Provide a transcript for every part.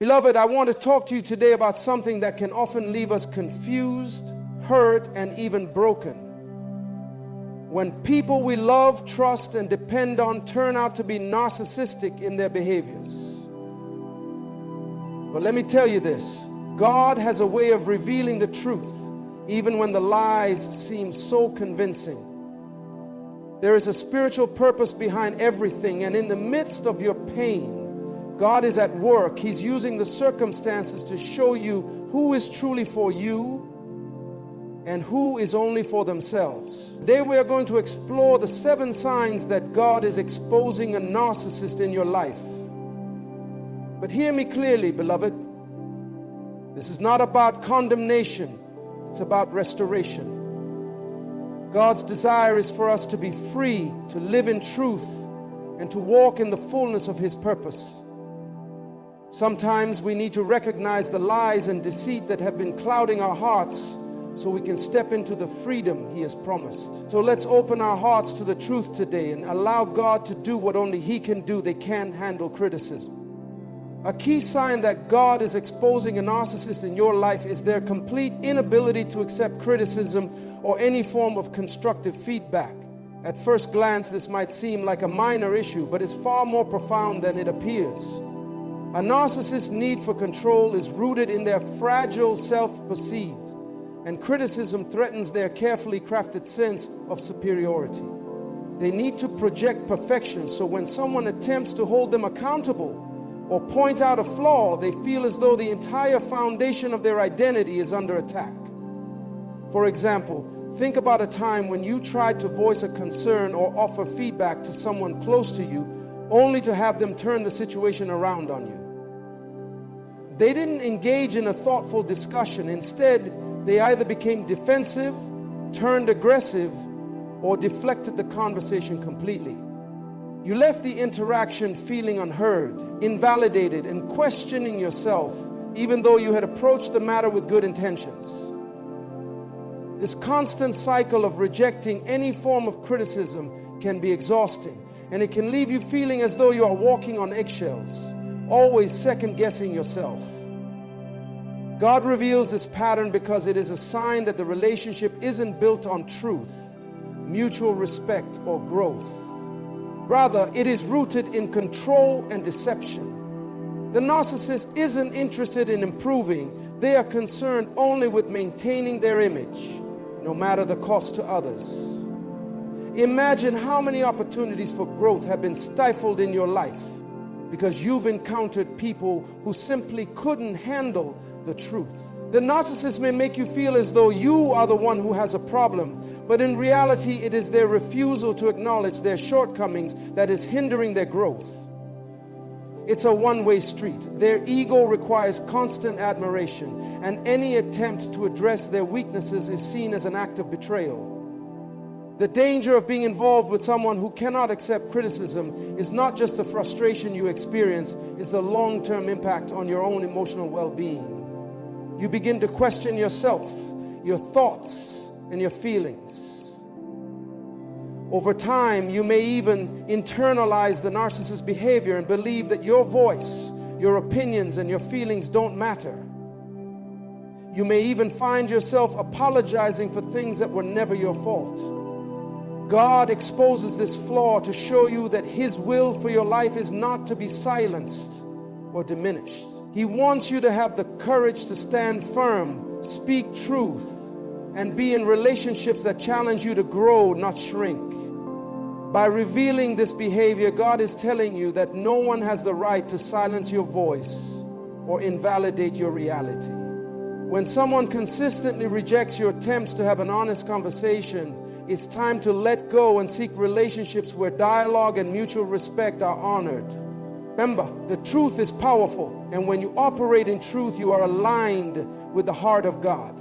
Beloved, I want to talk to you today about something that can often leave us confused, hurt, and even broken. When people we love, trust, and depend on turn out to be narcissistic in their behaviors. But let me tell you this, God has a way of revealing the truth, even when the lies seem so convincing. There is a spiritual purpose behind everything, and in the midst of your pain, God is at work. He's using the circumstances to show you who is truly for you and who is only for themselves. Today we are going to explore the 7 signs that God is exposing a narcissist in your life. But hear me clearly, beloved. This is not about condemnation. It's about restoration. God's desire is for us to be free, to live in truth, and to walk in the fullness of His purpose. Sometimes we need to recognize the lies and deceit that have been clouding our hearts so we can step into the freedom He has promised. So let's open our hearts to the truth today and allow God to do what only He can do. They can't handle criticism. A key sign that God is exposing a narcissist in your life is their complete inability to accept criticism or any form of constructive feedback. At first glance, this might seem like a minor issue, but it's far more profound than it appears. A narcissist's need for control is rooted in their fragile self-perceived, and criticism threatens their carefully crafted sense of superiority. They need to project perfection, so when someone attempts to hold them accountable or point out a flaw, they feel as though the entire foundation of their identity is under attack. For example, think about a time when you tried to voice a concern or offer feedback to someone close to you, only to have them turn the situation around on you. They didn't engage in a thoughtful discussion. Instead, they either became defensive, turned aggressive, or deflected the conversation completely. You left the interaction feeling unheard, invalidated, and questioning yourself, even though you had approached the matter with good intentions. This constant cycle of rejecting any form of criticism can be exhausting, and it can leave you feeling as though you are walking on eggshells, always second-guessing yourself. God reveals this pattern because it is a sign that the relationship isn't built on truth, mutual respect, or growth. Rather, it is rooted in control and deception. The narcissist isn't interested in improving. They are concerned only with maintaining their image, no matter the cost to others. Imagine how many opportunities for growth have been stifled in your life because you've encountered people who simply couldn't handle the truth. The narcissist may make you feel as though you are the one who has a problem, but in reality, it is their refusal to acknowledge their shortcomings that is hindering their growth. It's a one-way street. Their ego requires constant admiration, and any attempt to address their weaknesses is seen as an act of betrayal. The danger of being involved with someone who cannot accept criticism is not just the frustration you experience, it's the long-term impact on your own emotional well-being. You begin to question yourself, your thoughts, and your feelings. Over time, you may even internalize the narcissist's behavior and believe that your voice, your opinions, and your feelings don't matter. You may even find yourself apologizing for things that were never your fault. God exposes this flaw to show you that His will for your life is not to be silenced or diminished. He wants you to have the courage to stand firm, speak truth, and be in relationships that challenge you to grow, not shrink. By revealing this behavior, God is telling you that no one has the right to silence your voice or invalidate your reality. When someone consistently rejects your attempts to have an honest conversation, it's time to let go and seek relationships where dialogue and mutual respect are honored. Remember, the truth is powerful, and when you operate in truth, you are aligned with the heart of God.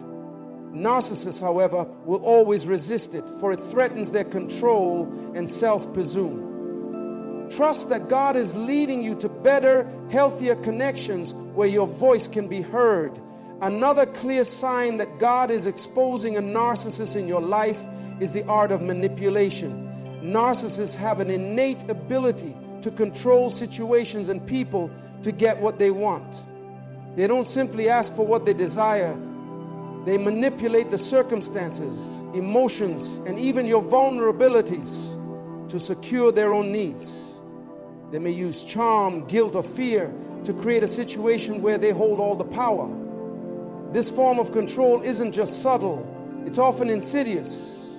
Narcissists, however, will always resist it, for it threatens their control and self-presume. Trust that God is leading you to better, healthier connections where your voice can be heard. Another clear sign that God is exposing a narcissist in your life is the art of manipulation. Narcissists have an innate ability to control situations and people to get what they want. They don't simply ask for what they desire. They manipulate the circumstances, emotions, and even your vulnerabilities to secure their own needs. They may use charm, guilt, or fear to create a situation where they hold all the power. This form of control isn't just subtle, it's often insidious,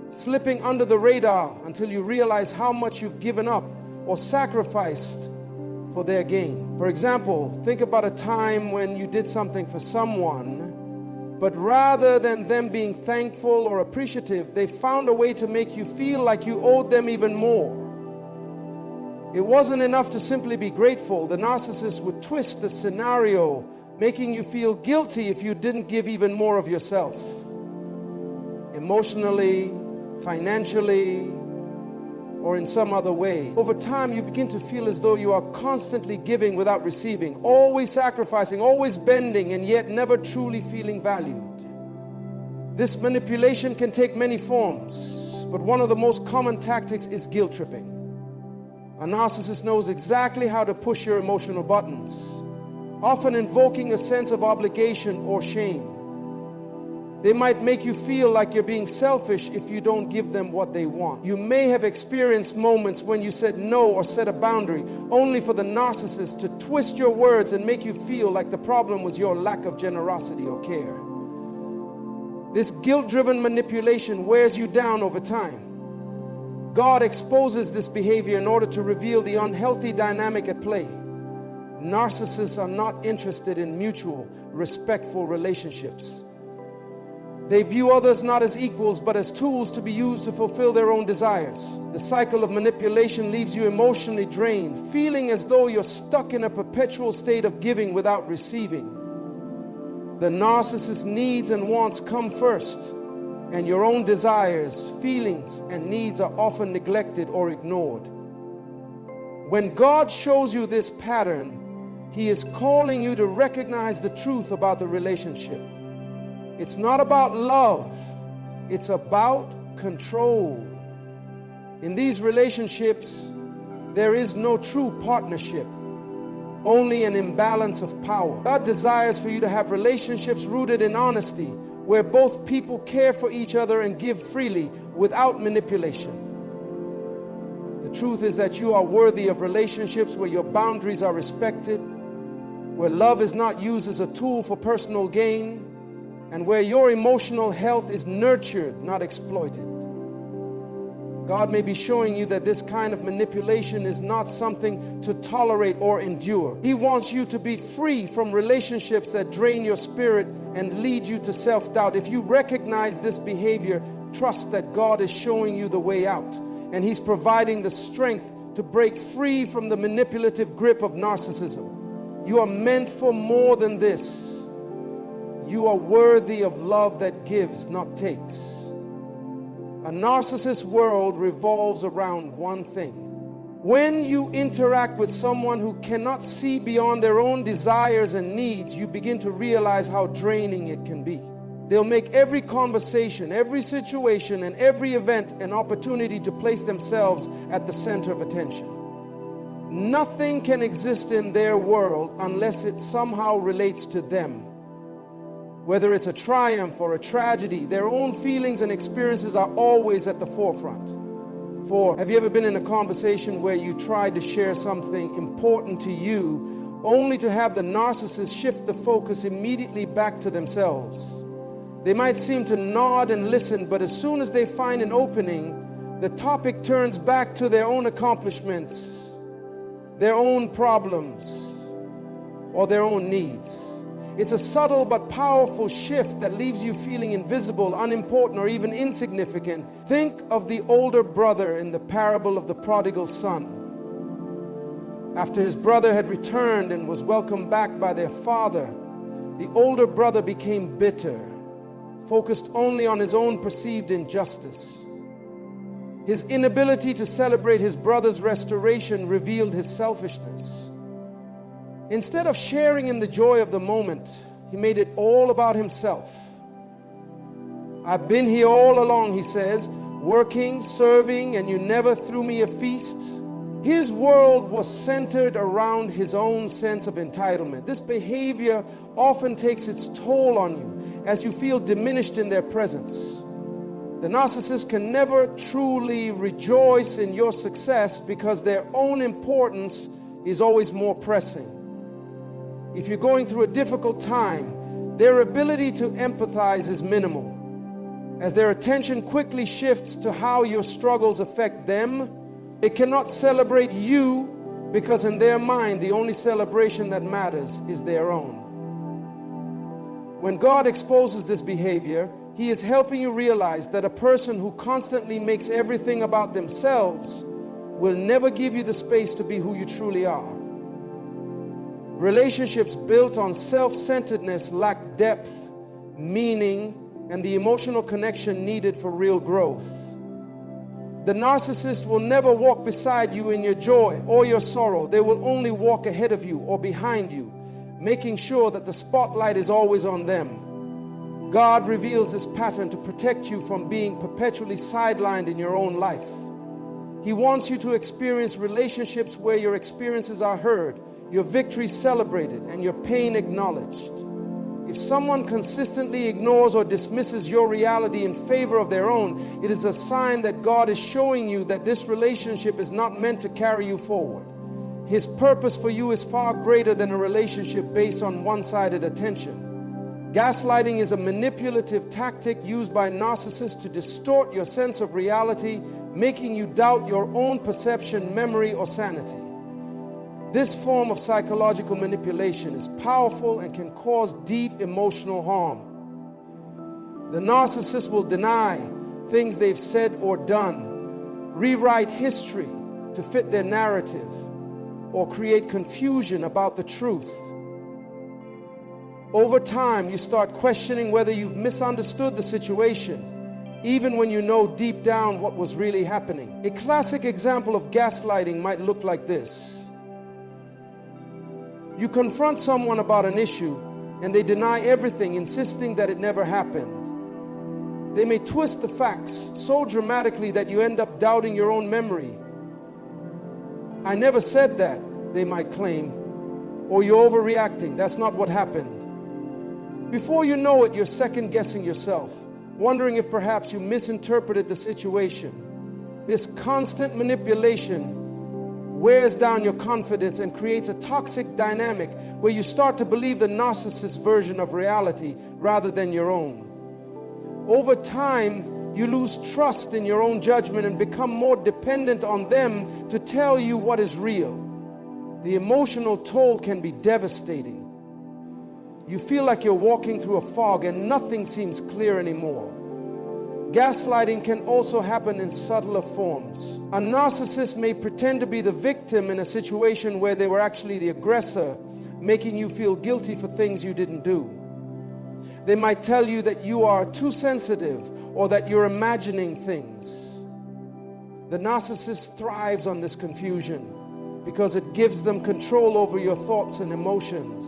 slipping under the radar until you realize how much you've given up or sacrificed for their gain. For example, think about a time when you did something for someone, but rather than them being thankful or appreciative, they found a way to make you feel like you owed them even more. It wasn't enough to simply be grateful. The narcissist would twist the scenario, making you feel guilty if you didn't give even more of yourself. Emotionally, financially, or in some other way. Over time, you begin to feel as though you are constantly giving without receiving, always sacrificing, always bending, and yet never truly feeling valued. This manipulation can take many forms, but one of the most common tactics is guilt tripping. A narcissist knows exactly how to push your emotional buttons, often invoking a sense of obligation or shame. They might make you feel like you're being selfish if you don't give them what they want. You may have experienced moments when you said no or set a boundary, only for the narcissist to twist your words and make you feel like the problem was your lack of generosity or care. This guilt-driven manipulation wears you down over time. God exposes this behavior in order to reveal the unhealthy dynamic at play. Narcissists are not interested in mutual, respectful relationships. They view others not as equals, but as tools to be used to fulfill their own desires. The cycle of manipulation leaves you emotionally drained, feeling as though you're stuck in a perpetual state of giving without receiving. The narcissist's needs and wants come first, and your own desires, feelings, and needs are often neglected or ignored. When God shows you this pattern, He is calling you to recognize the truth about the relationship. It's not about love, it's about control. In these relationships, there is no true partnership, only an imbalance of power. God desires for you to have relationships rooted in honesty, where both people care for each other and give freely without manipulation. The truth is that you are worthy of relationships where your boundaries are respected, where love is not used as a tool for personal gain, and where your emotional health is nurtured, not exploited. God may be showing you that this kind of manipulation is not something to tolerate or endure. He wants you to be free from relationships that drain your spirit and lead you to self-doubt. If you recognize this behavior, trust that God is showing you the way out, and He's providing the strength to break free from the manipulative grip of narcissism. You are meant for more than this. You are worthy of love that gives, not takes. A narcissist world revolves around one thing. When you interact with someone who cannot see beyond their own desires and needs, you begin to realize how draining it can be. They'll make every conversation, every situation, and every event an opportunity to place themselves at the center of attention. Nothing can exist in their world unless it somehow relates to them. Whether it's a triumph or a tragedy, their own feelings and experiences are always at the forefront. Have you ever been in a conversation where you tried to share something important to you, only to have the narcissist shift the focus immediately back to themselves? They might seem to nod and listen, but as soon as they find an opening, the topic turns back to their own accomplishments, their own problems, or their own needs. It's a subtle but powerful shift that leaves you feeling invisible, unimportant, or even insignificant. Think of the older brother in the parable of the prodigal son. After his brother had returned and was welcomed back by their father, the older brother became bitter, focused only on his own perceived injustice. His inability to celebrate his brother's restoration revealed his selfishness. Instead of sharing in the joy of the moment, he made it all about himself. I've been here all along, he says, working, serving, and you never threw me a feast. His world was centered around his own sense of entitlement. This behavior often takes its toll on you as you feel diminished in their presence. The narcissist can never truly rejoice in your success because their own importance is always more pressing. If you're going through a difficult time, their ability to empathize is minimal, as their attention quickly shifts to how your struggles affect them. It cannot celebrate you because in their mind, the only celebration that matters is their own. When God exposes this behavior, He is helping you realize that a person who constantly makes everything about themselves will never give you the space to be who you truly are. Relationships built on self-centeredness lack depth, meaning, and the emotional connection needed for real growth. The narcissist will never walk beside you in your joy or your sorrow. They will only walk ahead of you or behind you, making sure that the spotlight is always on them. God reveals this pattern to protect you from being perpetually sidelined in your own life. He wants you to experience relationships where your experiences are heard, your victories celebrated, and your pain acknowledged. If someone consistently ignores or dismisses your reality in favor of their own, it is a sign that God is showing you that this relationship is not meant to carry you forward. His purpose for you is far greater than a relationship based on one-sided attention. Gaslighting is a manipulative tactic used by narcissists to distort your sense of reality, making you doubt your own perception, memory, or sanity. This form of psychological manipulation is powerful and can cause deep emotional harm. The narcissist will deny things they've said or done, rewrite history to fit their narrative, or create confusion about the truth. Over time, you start questioning whether you've misunderstood the situation, even when you know deep down what was really happening. A classic example of gaslighting might look like this. You confront someone about an issue and they deny everything, insisting that it never happened. They may twist the facts so dramatically that you end up doubting your own memory. I never said that, they might claim, or you're overreacting, that's not what happened. Before you know it, you're second-guessing yourself, wondering if perhaps you misinterpreted the situation. This constant manipulation wears down your confidence and creates a toxic dynamic where you start to believe the narcissist's version of reality rather than your own. Over time, you lose trust in your own judgment and become more dependent on them to tell you what is real. The emotional toll can be devastating. You feel like you're walking through a fog and nothing seems clear anymore. Gaslighting can also happen in subtler forms. A narcissist may pretend to be the victim in a situation where they were actually the aggressor, making you feel guilty for things you didn't do. They might tell you that you are too sensitive or that you're imagining things. The narcissist thrives on this confusion because it gives them control over your thoughts and emotions.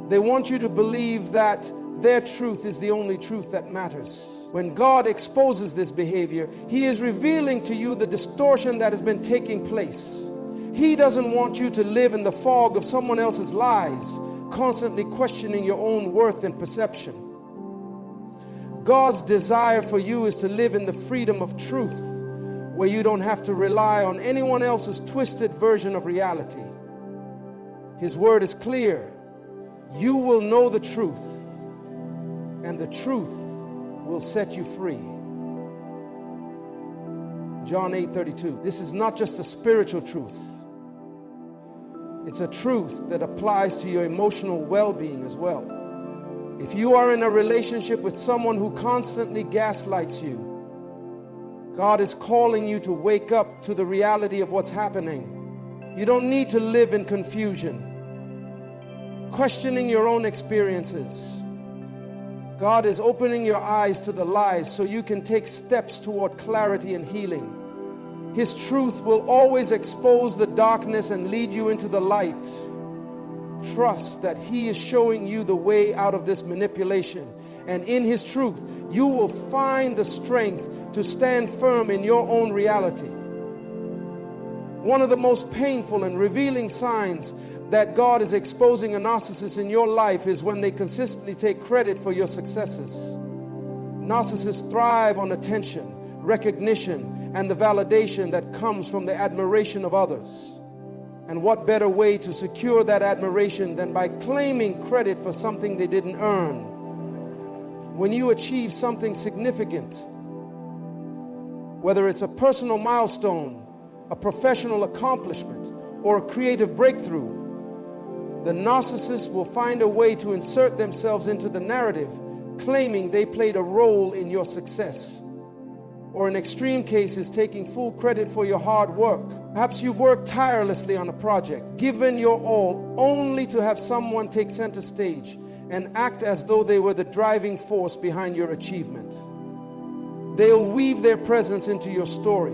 They want you to believe that their truth is the only truth that matters. When God exposes this behavior, He is revealing to you the distortion that has been taking place. He doesn't want you to live in the fog of someone else's lies, constantly questioning your own worth and perception. God's desire for you is to live in the freedom of truth, where you don't have to rely on anyone else's twisted version of reality. His word is clear. You will know the truth, and the truth will set you free. John 8:32. This is not just a spiritual truth. It's a truth that applies to your emotional well-being as well. If you are in a relationship with someone who constantly gaslights you, God is calling you to wake up to the reality of what's happening. You don't need to live in confusion, questioning your own experiences. God is opening your eyes to the lies so you can take steps toward clarity and healing. His truth will always expose the darkness and lead you into the light. Trust that He is showing you the way out of this manipulation. And in His truth, you will find the strength to stand firm in your own reality. One of the most painful and revealing signs that God is exposing a narcissist in your life is when they consistently take credit for your successes. Narcissists thrive on attention, recognition, and the validation that comes from the admiration of others. And what better way to secure that admiration than by claiming credit for something they didn't earn? When you achieve something significant, whether it's a personal milestone, a professional accomplishment, or a creative breakthrough, the narcissist will find a way to insert themselves into the narrative, claiming they played a role in your success. Or in extreme cases, taking full credit for your hard work. Perhaps you worked tirelessly on a project, given your all, only to have someone take center stage and act as though they were the driving force behind your achievement. They'll weave their presence into your story,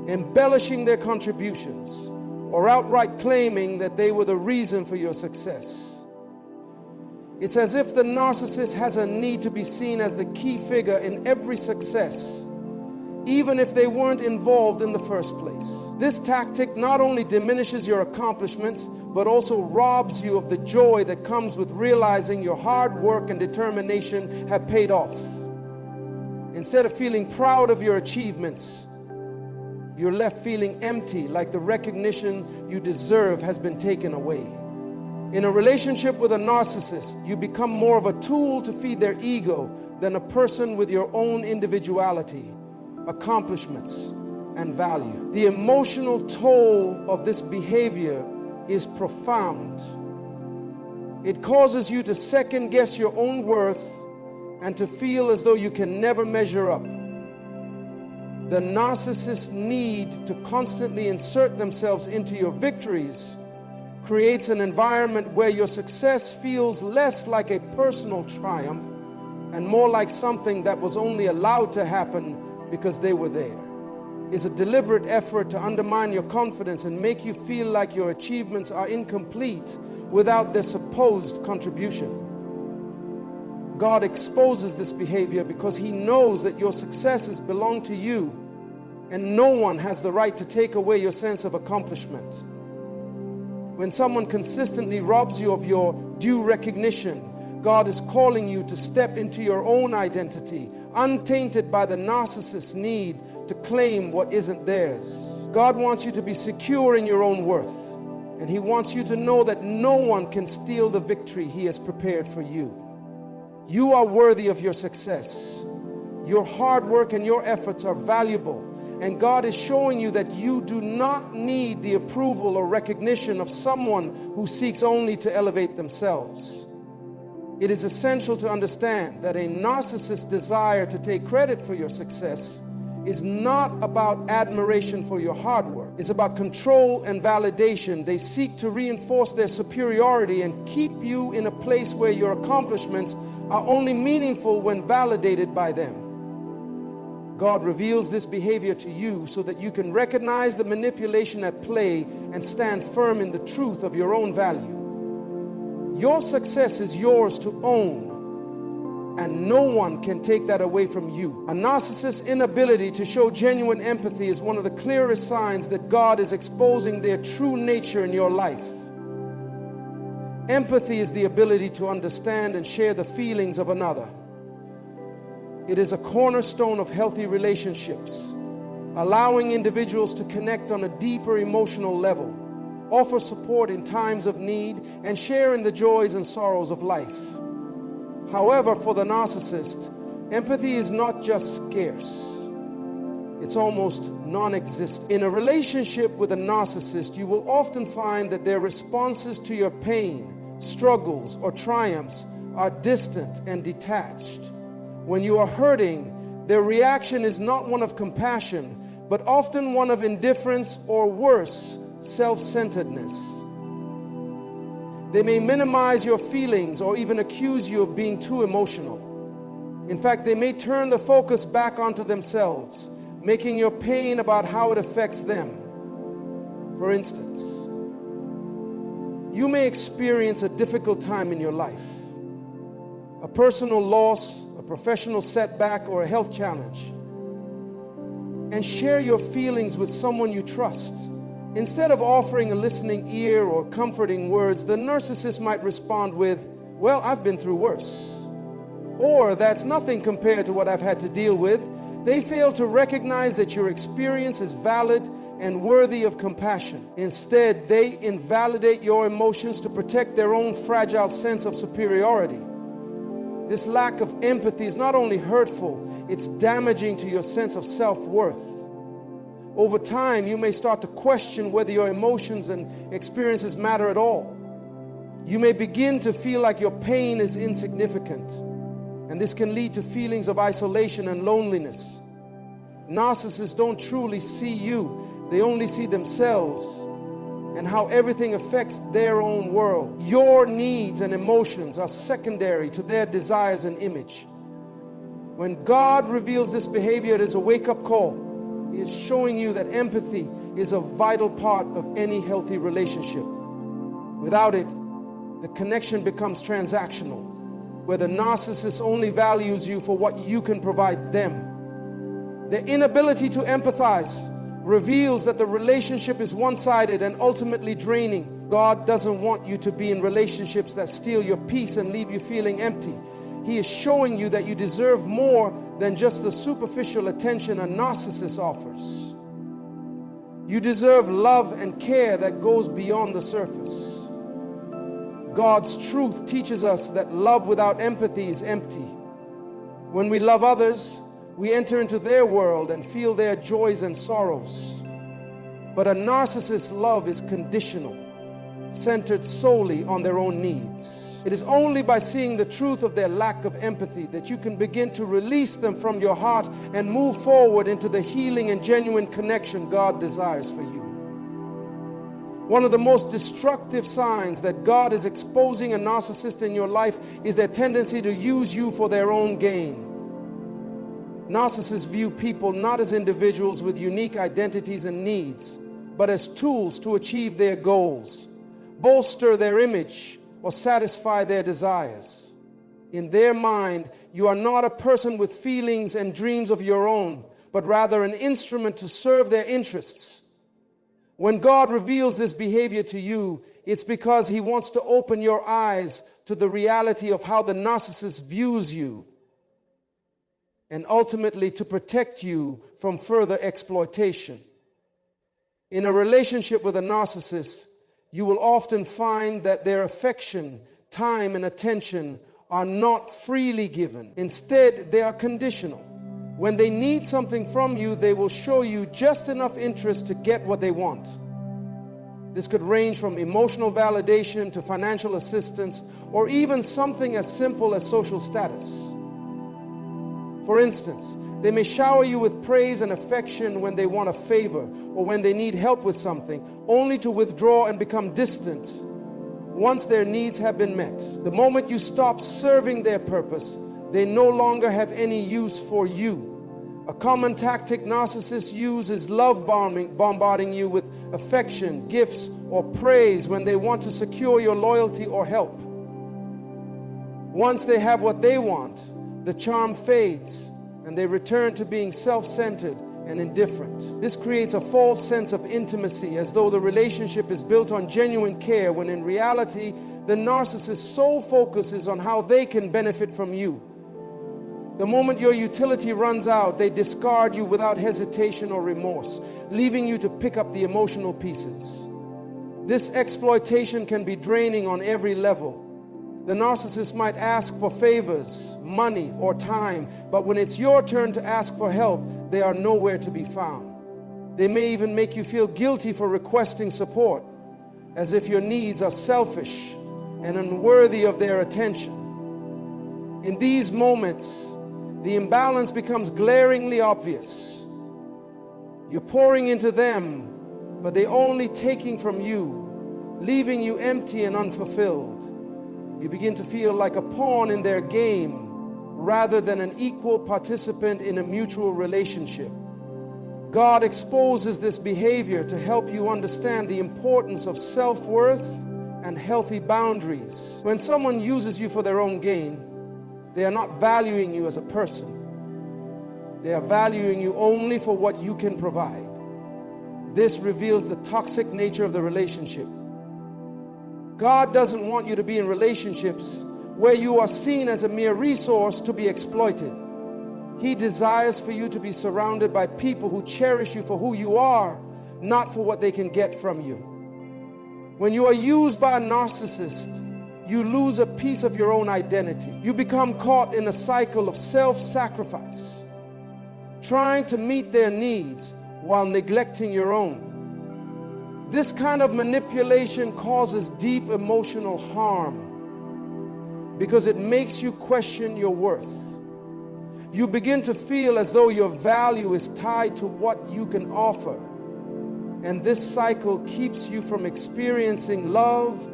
embellishing their contributions, or outright claiming that they were the reason for your success. It's as if the narcissist has a need to be seen as the key figure in every success, even if they weren't involved in the first place. This tactic not only diminishes your accomplishments, but also robs you of the joy that comes with realizing your hard work and determination have paid off. Instead of feeling proud of your achievements, you're left feeling empty, like the recognition you deserve has been taken away. In a relationship with a narcissist, you become more of a tool to feed their ego than a person with your own individuality, accomplishments, and value. The emotional toll of this behavior is profound. It causes you to second guess your own worth and to feel as though you can never measure up. The narcissist's need to constantly insert themselves into your victories creates an environment where your success feels less like a personal triumph and more like something that was only allowed to happen because they were there. It's a deliberate effort to undermine your confidence and make you feel like your achievements are incomplete without their supposed contribution. God exposes this behavior because He knows that your successes belong to you, and no one has the right to take away your sense of accomplishment. When someone consistently robs you of your due recognition, God is calling you to step into your own identity, untainted by the narcissist's need to claim what isn't theirs. God wants you to be secure in your own worth, and He wants you to know that no one can steal the victory He has prepared for you. You are worthy of your success. Your hard work and your efforts are valuable, and God is showing you that you do not need the approval or recognition of someone who seeks only to elevate themselves. It is essential to understand that a narcissist's desire to take credit for your success is not about admiration for your hard work. It's about control and validation. They seek to reinforce their superiority and keep you in a place where your accomplishments are only meaningful when validated by them. God reveals this behavior to you so that you can recognize the manipulation at play and stand firm in the truth of your own value. Your success is yours to own, and no one can take that away from you. A narcissist's inability to show genuine empathy is one of the clearest signs that God is exposing their true nature in your life. Empathy is the ability to understand and share the feelings of another. It is a cornerstone of healthy relationships, allowing individuals to connect on a deeper emotional level, offer support in times of need, and share in the joys and sorrows of life. However, for the narcissist, empathy is not just scarce. It's almost non-existent. In a relationship with a narcissist, you will often find that their responses to your pain, struggles, or triumphs are distant and detached. When you are hurting, their reaction is not one of compassion, but often one of indifference or worse, self-centeredness. They may minimize your feelings or even accuse you of being too emotional. In fact, they may turn the focus back onto themselves, making your pain about how it affects them. For instance, you may experience a difficult time in your life, a personal loss, a professional setback, or a health challenge, and share your feelings with someone you trust. Instead of offering a listening ear or comforting words, the narcissist might respond with, "Well, I've been through worse." Or, "That's nothing compared to what I've had to deal with." They fail to recognize that your experience is valid and worthy of compassion. Instead, they invalidate your emotions to protect their own fragile sense of superiority. This lack of empathy is not only hurtful, it's damaging to your sense of self-worth. Over time, you may start to question whether your emotions and experiences matter at all. You may begin to feel like your pain is insignificant, and this can lead to feelings of isolation and loneliness. Narcissists don't truly see you, they only see themselves and how everything affects their own world. Your needs and emotions are secondary to their desires and image. When God reveals this behavior, it is a wake-up call. He is showing you that empathy is a vital part of any healthy relationship. Without it, the connection becomes transactional, where the narcissist only values you for what you can provide them. The inability to empathize reveals that the relationship is one-sided and ultimately draining. God doesn't want you to be in relationships that steal your peace and leave you feeling empty. He is showing you that you deserve more than just the superficial attention a narcissist offers. You deserve love and care that goes beyond the surface. God's truth teaches us that love without empathy is empty. When we love others, we enter into their world and feel their joys and sorrows. But a narcissist's love is conditional, centered solely on their own needs. It is only by seeing the truth of their lack of empathy that you can begin to release them from your heart and move forward into the healing and genuine connection God desires for you. One of the most destructive signs that God is exposing a narcissist in your life is their tendency to use you for their own gain. Narcissists view people not as individuals with unique identities and needs, but as tools to achieve their goals, bolster their image, or satisfy their desires. In their mind, you are not a person with feelings and dreams of your own, but rather an instrument to serve their interests. When God reveals this behavior to you, it's because He wants to open your eyes to the reality of how the narcissist views you, and ultimately to protect you from further exploitation. In a relationship with a narcissist, you will often find that their affection, time, and attention are not freely given. Instead, they are conditional. When they need something from you, they will show you just enough interest to get what they want. This could range from emotional validation to financial assistance, or even something as simple as social status. For instance, they may shower you with praise and affection when they want a favor or when they need help with something, only to withdraw and become distant once their needs have been met. The moment you stop serving their purpose, they no longer have any use for you. A common tactic narcissists use is love bombarding you with affection, gifts, or praise when they want to secure your loyalty or help. Once they have what they want, the charm fades and they return to being self-centered and indifferent. This creates a false sense of intimacy, as though the relationship is built on genuine care, when in reality, the narcissist's sole focus is on how they can benefit from you. The moment your utility runs out, they discard you without hesitation or remorse, leaving you to pick up the emotional pieces. This exploitation can be draining on every level. The narcissist might ask for favors, money, or time, but when it's your turn to ask for help, they are nowhere to be found. They may even make you feel guilty for requesting support, as if your needs are selfish and unworthy of their attention. In these moments, the imbalance becomes glaringly obvious. You're pouring into them, but they're only taking from you, leaving you empty and unfulfilled. You begin to feel like a pawn in their game rather than an equal participant in a mutual relationship. God exposes this behavior to help you understand the importance of self-worth and healthy boundaries. When someone uses you for their own gain, they are not valuing you as a person. They are valuing you only for what you can provide. This reveals the toxic nature of the relationship. God doesn't want you to be in relationships where you are seen as a mere resource to be exploited. He desires for you to be surrounded by people who cherish you for who you are, not for what they can get from you. When you are used by a narcissist, you lose a piece of your own identity. You become caught in a cycle of self-sacrifice, trying to meet their needs while neglecting your own. This kind of manipulation causes deep emotional harm because it makes you question your worth. You begin to feel as though your value is tied to what you can offer. And this cycle keeps you from experiencing love,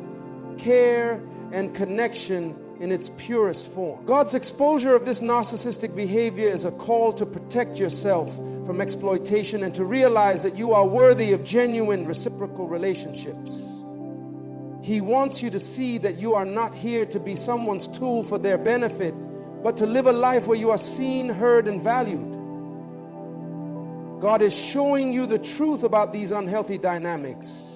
care, and connection in its purest form. God's exposure of this narcissistic behavior is a call to protect yourself from exploitation and to realize that you are worthy of genuine reciprocal relationships. He wants you to see that you are not here to be someone's tool for their benefit, but to live a life where you are seen, heard, and valued. God is showing you the truth about these unhealthy dynamics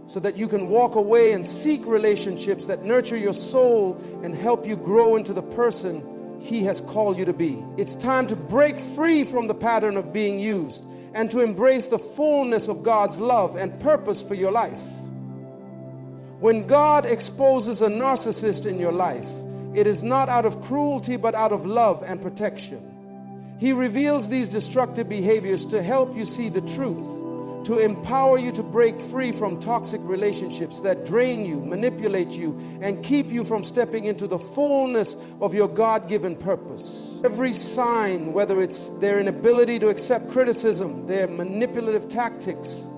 so that you can walk away and seek relationships that nurture your soul and help you grow into the person He has called you to be. It's time to break free from the pattern of being used and to embrace the fullness of God's love and purpose for your life. When God exposes a narcissist in your life, it is not out of cruelty but out of love and protection. He reveals these destructive behaviors to help you see the truth, to empower you to break free from toxic relationships that drain you, manipulate you, and keep you from stepping into the fullness of your God-given purpose. Every sign, whether it's their inability to accept criticism, their manipulative tactics,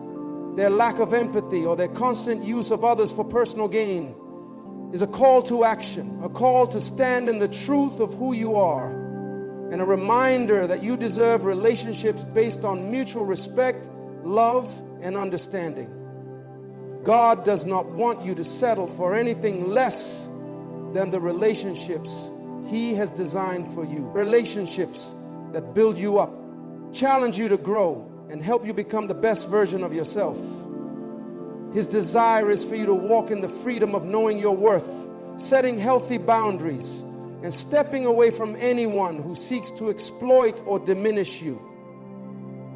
their lack of empathy, or their constant use of others for personal gain, is a call to action, a call to stand in the truth of who you are, and a reminder that you deserve relationships based on mutual respect, love, and understanding. God does not want you to settle for anything less than the relationships He has designed for you. Relationships that build you up, challenge you to grow, and help you become the best version of yourself. His desire is for you to walk in the freedom of knowing your worth, setting healthy boundaries, and stepping away from anyone who seeks to exploit or diminish you.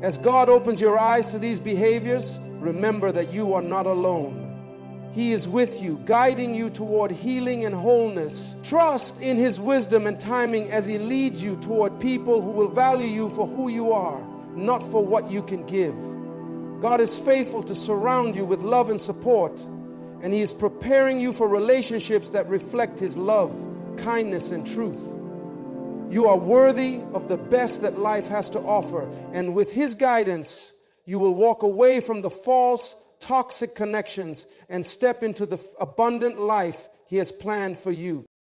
As God opens your eyes to these behaviors, remember that you are not alone. He is with you, guiding you toward healing and wholeness. Trust in His wisdom and timing as He leads you toward people who will value you for who you are, not for what you can give. God is faithful to surround you with love and support, and He is preparing you for relationships that reflect His love, kindness, and truth. You are worthy of the best that life has to offer, and with His guidance, you will walk away from the false, toxic connections and step into the abundant life He has planned for you.